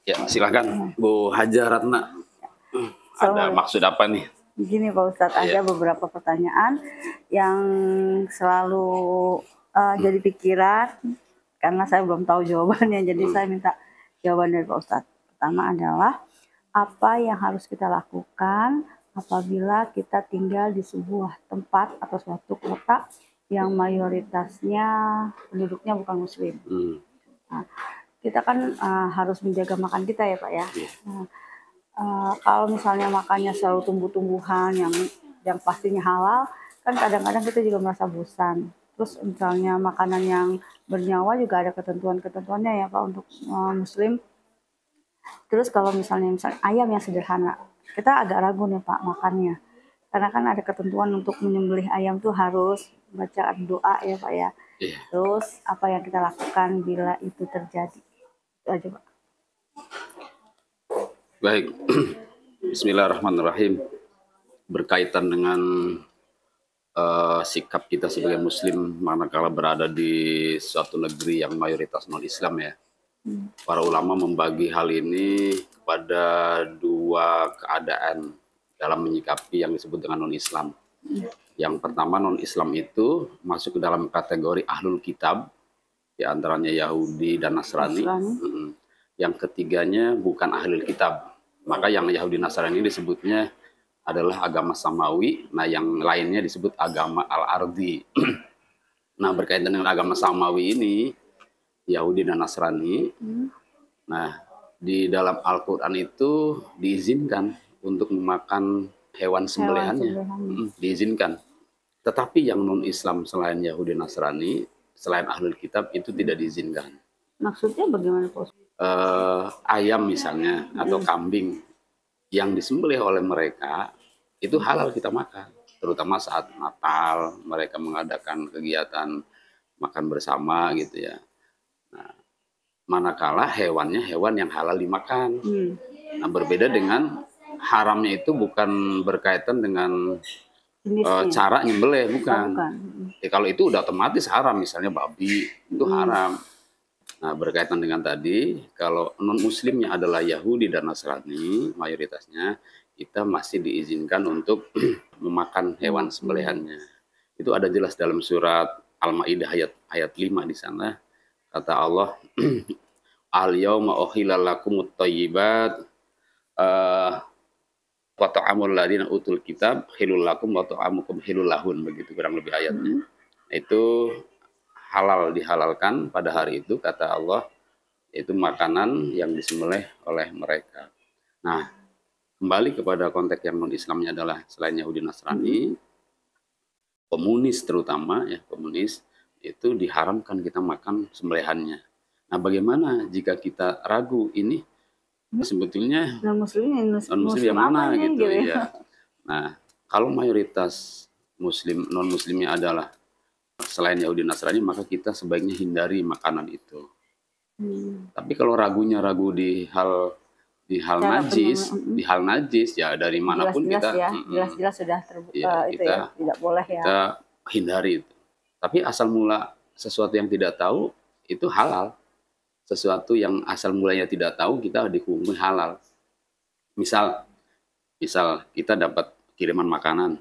Ya, silakan Bu Haja Ratna. Ada maksud apa nih? Begini Pak Ustadz, ada beberapa pertanyaan yang selalu jadi pikiran karena saya belum tahu jawabannya, jadi saya minta jawaban dari Pak Ustadz. Pertama adalah, apa yang harus kita lakukan apabila kita tinggal di sebuah tempat atau suatu kota yang mayoritasnya penduduknya bukan muslim. Nah, kita kan harus menjaga makan kita ya Pak ya. Kalau misalnya makannya selalu tumbuh-tumbuhan yang pastinya halal, kan kadang-kadang kita juga merasa bosan. Terus misalnya makanan yang bernyawa juga ada ketentuan-ketentuannya ya Pak untuk muslim. Terus kalau misalnya ayam yang sederhana, kita agak ragu nih Pak makannya. Karena kan ada ketentuan untuk menyembelih ayam tuh harus baca doa ya Pak ya. Terus apa yang kita lakukan bila itu terjadi? Itu aja Pak. Baik, Bismillahirrahmanirrahim. Berkaitan dengan sikap kita sebagai muslim manakala berada di suatu negeri yang mayoritas non-Islam ya. Para ulama membagi hal ini kepada dua keadaan dalam menyikapi yang disebut dengan non-Islam. Yang pertama, non-Islam itu masuk ke dalam kategori ahlul kitab, di antaranya Yahudi dan Nasrani. Yang ketiganya bukan ahlul kitab, maka yang Yahudi Nasrani disebutnya adalah agama samawi. Nah, yang lainnya disebut agama al-ardi. Nah, berkaitan dengan agama samawi ini, Yahudi dan Nasrani. Nah, di dalam Al-Quran itu diizinkan untuk memakan hewan sembelihannya. Diizinkan. Tetapi yang non-Islam selain Yahudi Nasrani, selain ahlul kitab itu tidak diizinkan. Maksudnya bagaimana Pak? Ayam misalnya atau kambing yang disembelih oleh mereka itu halal kita makan, terutama saat Natal mereka mengadakan kegiatan makan bersama gitu ya. Nah, manakala hewannya hewan yang halal dimakan. Nah, berbeda dengan haramnya itu bukan berkaitan dengan cara nyembelih, bukan. Ya, kalau itu udah otomatis haram, misalnya babi itu haram. Nah, berkaitan dengan tadi, kalau non-muslimnya adalah Yahudi dan Nasrani, mayoritasnya, kita masih diizinkan untuk memakan hewan sembelihannya. Itu ada jelas dalam surat Al-Maidah ayat 5 di sana. Kata Allah, Al-yawma uhilla lakumut thayyibat wa ta'amul ladina utul kitab hilul lakum wa ta'amukum hilul lahun, begitu kurang lebih ayatnya. Itu halal dihalalkan pada hari itu, kata Allah, itu makanan yang disembelih oleh mereka. Nah, kembali kepada konteks yang non-Islamnya adalah selain Yahudi Nasrani, komunis terutama ya, komunis itu diharamkan kita makan sembelihannya. Nah, bagaimana jika kita ragu ini sebetulnya non-muslim yang mana gitu ya. Nah, kalau mayoritas muslim, non-muslimnya adalah selain Yahudi Nasrani, maka kita sebaiknya hindari makanan itu. Tapi kalau ragunya ragu di hal najis ya dari manapun jelas-jelas sudah terbuka itu ya tidak boleh ya. Kita hindari itu. Tapi asal mula sesuatu yang tidak tahu itu halal. Sesuatu yang asal mulanya tidak tahu kita dihukumi halal. Misal kita dapat kiriman makanan.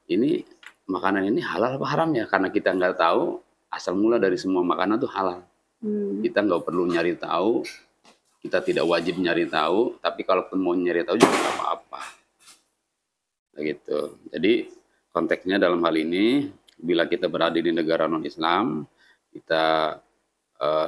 Ini makanan ini halal apa haram ya? Karena kita nggak tahu, asal mula dari semua makanan itu halal. Kita nggak perlu nyari tahu, kita tidak wajib nyari tahu, tapi kalau mau nyari tahu juga nggak apa-apa. Begitu. Jadi konteksnya dalam hal ini, bila kita berada di negara non-Islam, kita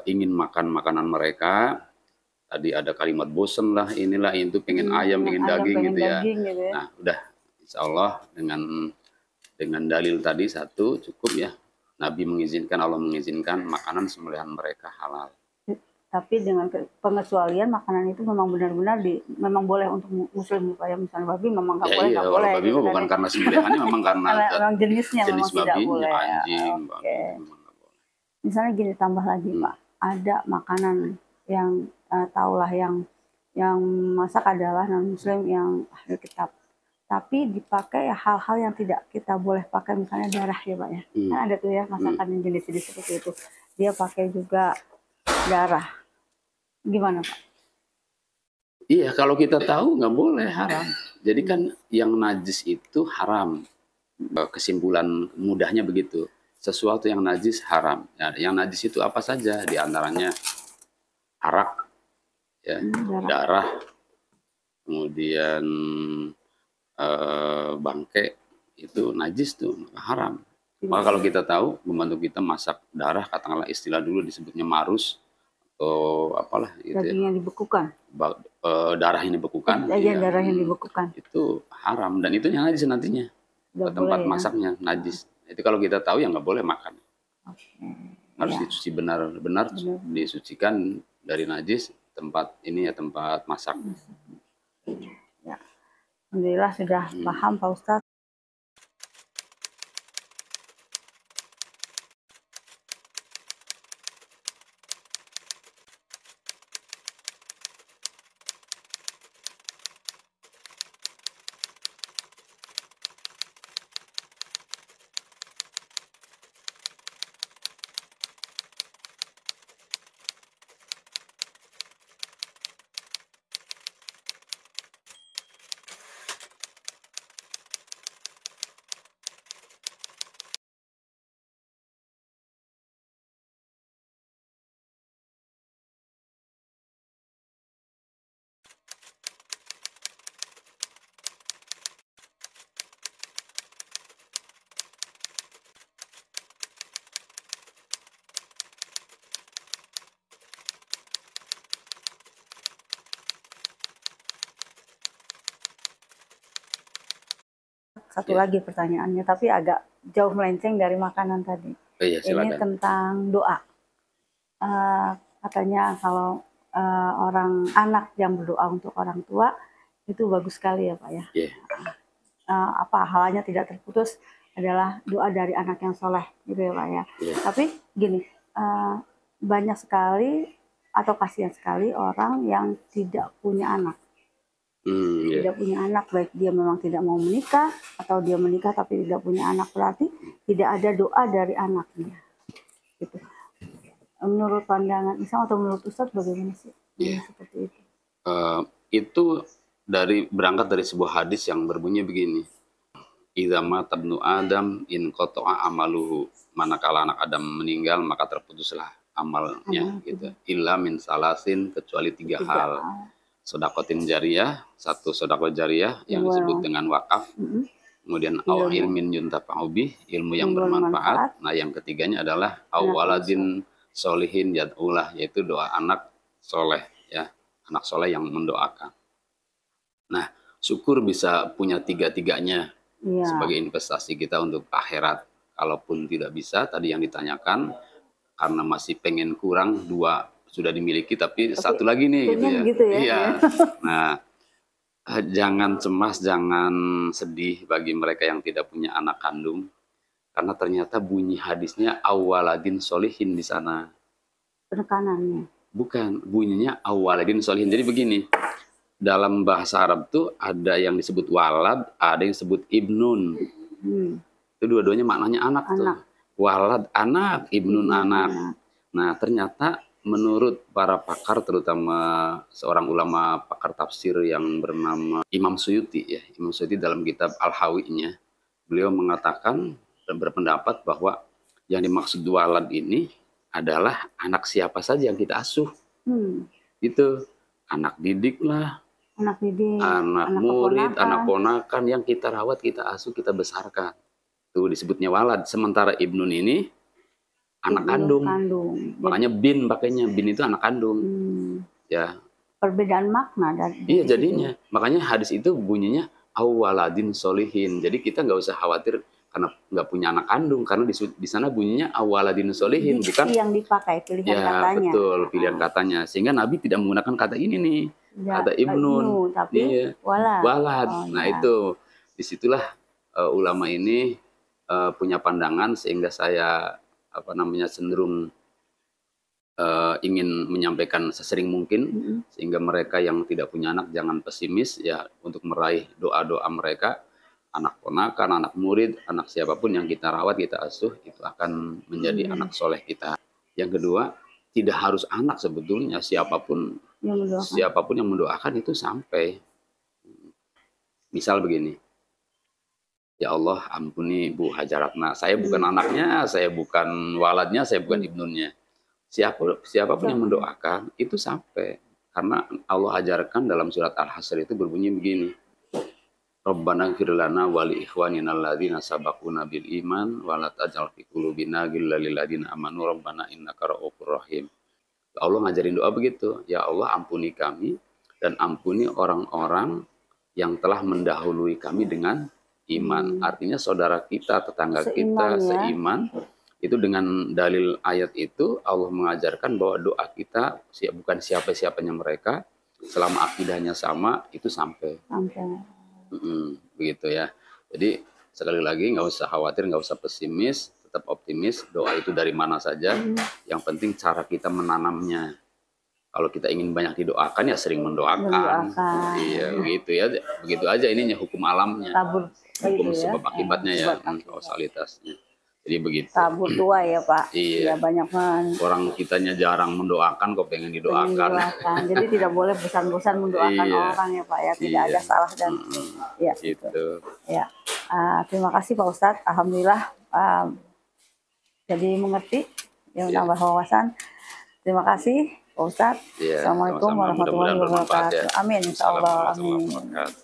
ingin makan makanan mereka, tadi ada kalimat bosen lah, inilah itu, pengen ayam, pengen daging gitu ya. Nah, udah, insya Allah dengan dalil tadi satu cukup ya. Nabi mengizinkan, Allah mengizinkan makanan sembelihan mereka halal. Tapi dengan pengecualian makanan itu memang benar-benar memang boleh untuk muslim, kayak misalnya babi memang nggak boleh. Iya, kalau babi gitu, bukan karena sembelihannya, memang karena jenisnya jenis memang tidak boleh. Anjing, babi, misalnya gini, tambah lagi Pak, ada makanan yang tahulah yang masak adalah non muslim yang ahli kitab. Tapi dipakai hal-hal yang tidak kita boleh pakai, misalnya darah ya Pak ya. Kan ada tuh ya masakan yang jenis-jenis seperti itu. Dia pakai juga darah. Gimana Pak? Iya, kalau kita tahu nggak boleh, haram. Jadi kan yang najis itu haram. Kesimpulan mudahnya begitu. Sesuatu yang najis haram. Ya, yang najis itu apa saja? Di antaranya arak, ya, Darah. darah, kemudian bangke, itu najis tuh, haram. Maka kalau kita tahu membantu kita masak darah, katakanlah istilah dulu disebutnya marus atau apalah gitu ya. Daging yang dibekukan. Darah yang dibekukan, Iya, darah yang dibekukan. itu haram dan itu yang najis nantinya. Ke tempat masaknya najis. Itu kalau kita tahu ya nggak boleh makan. Harus dicuci benar-benar, disucikan dari najis tempat ini ya, tempat masak. Ya. Alhamdulillah sudah paham Pak Ustadz. Satu lagi pertanyaannya, tapi agak jauh melenceng dari makanan tadi. Iya, ini tentang doa. Katanya kalau orang anak yang berdoa untuk orang tua itu bagus sekali ya Pak ya. Apa halnya tidak terputus adalah doa dari anak yang soleh gitu ya Pak ya. Tapi gini, banyak sekali atau kasihan sekali orang yang tidak punya anak. Tidak punya anak, baik dia memang tidak mau menikah atau dia menikah tapi tidak punya anak, berarti tidak ada doa dari anaknya. Gitu. Menurut pandangan Islam atau menurut Ustadz bagaimana sih? Seperti itu. Itu berangkat dari sebuah hadis yang berbunyi begini. Idza mata ibnu Adam in qata'a amaluhu. Manakala anak Adam meninggal maka terputuslah amalnya gitu. Illa min salasin, kecuali tiga hal. Sodakotin jariyah, satu sodako jariyah yang disebut dengan wakaf. Kemudian aw ilmin yuntafa'u bih, ilmu yang bermanfaat. Nah, yang ketiganya adalah awaladin solihin yad'ulah, yaitu doa anak soleh ya, anak soleh yang mendoakan. Nah, syukur bisa punya tiga-tiganya sebagai investasi kita untuk akhirat. Kalaupun tidak bisa, tadi yang ditanyakan, karena masih pengen kurang dua sudah dimiliki, tapi satu lagi nih gitu ya. Iya. Nah, jangan cemas, jangan sedih bagi mereka yang tidak punya anak kandung, karena ternyata bunyi hadisnya awaladin solihin di sana. Penekanannya. Bukan, bunyinya awaladin solihin. Jadi begini, dalam bahasa Arab tuh ada yang disebut walad, ada yang disebut ibnun. Itu dua-duanya maknanya anak tuh. Walad anak, ibnun anak. Nah, ternyata menurut para pakar, terutama seorang ulama pakar tafsir yang bernama Imam Suyuti ya, Imam Suyuti dalam kitab Al-Hawi-nya, beliau mengatakan dan berpendapat bahwa yang dimaksud walad ini adalah anak siapa saja yang kita asuh. Itu anak didik lah, anak murid, anak ponakan yang kita rawat, kita asuh, kita besarkan. Itu disebutnya walad. Sementara ibnun ini anak kandung. Makanya bin pakainya, bin itu anak kandung. Ya. Perbedaan makna dari iya jadinya. Makanya hadis itu bunyinya awaladin solihin. Jadi kita nggak usah khawatir karena nggak punya anak kandung, karena di sana bunyinya awaladin solihin, bukan yang dipakai pilihan katanya. Betul, pilihan katanya. Sehingga Nabi tidak menggunakan kata ini nih, kata ibnun, tapi walad. Nah itu disitulah ulama ini punya pandangan, sehingga saya cenderung ingin menyampaikan sesering mungkin, sehingga mereka yang tidak punya anak jangan pesimis ya, untuk meraih doa-doa mereka, anak ponakan, anak murid, anak siapapun yang kita rawat, kita asuh, itu akan menjadi anak soleh kita. Yang kedua, tidak harus anak sebetulnya, siapapun Yang mendoakan. Siapapun yang mendoakan itu sampai. Misal begini, ya Allah ampuni Bu Hajaratna, saya bukan anaknya, saya bukan waladnya, saya bukan ibnunya. Siapapun yang mendoakan itu sampai. Karena Allah ajarkan dalam surat Al-Hasyr itu berbunyi begini. Rabbana ighfir lana wa li ikhwanina alladzina sabaquna bil iman wa la taj'al fi qulubina ghillan lil ladzina amanu rabbana innaka ra'ufur rahim. Allah ngajarin doa begitu. Ya Allah ampuni kami dan ampuni orang-orang yang telah mendahului kami dengan iman. Artinya saudara kita, tetangga kita, seiman. Itu dengan dalil ayat itu Allah mengajarkan bahwa doa kita bukan siapa-siapanya mereka, selama akidahnya sama itu sampai. Begitu ya. Jadi sekali lagi nggak usah khawatir, nggak usah pesimis, tetap optimis. Doa itu dari mana saja. Yang penting cara kita menanamnya. Kalau kita ingin banyak didoakan ya sering mendoakan. Iya, begitu ya. Begitu aja ininya hukum alamnya. Hukum sebab akibatnya ya, kausalitasnya. Jadi begitu. Tabur tua ya Pak. Iya. Ya, banyak orang kitanya jarang mendoakan kok pengen didoakan. Jadi tidak boleh bosan-bosan mendoakan orang ya Pak ya. Tidak ada salah dan ya gitu. Ya. Terima kasih Pak Ustadz. Alhamdulillah jadi mengerti, ya menambah wawasan. Terima kasih Pak Ustadz. Ya, Assalamualaikum warahmatullahi wabarakatuh. Amin. Insyaallah. Amin.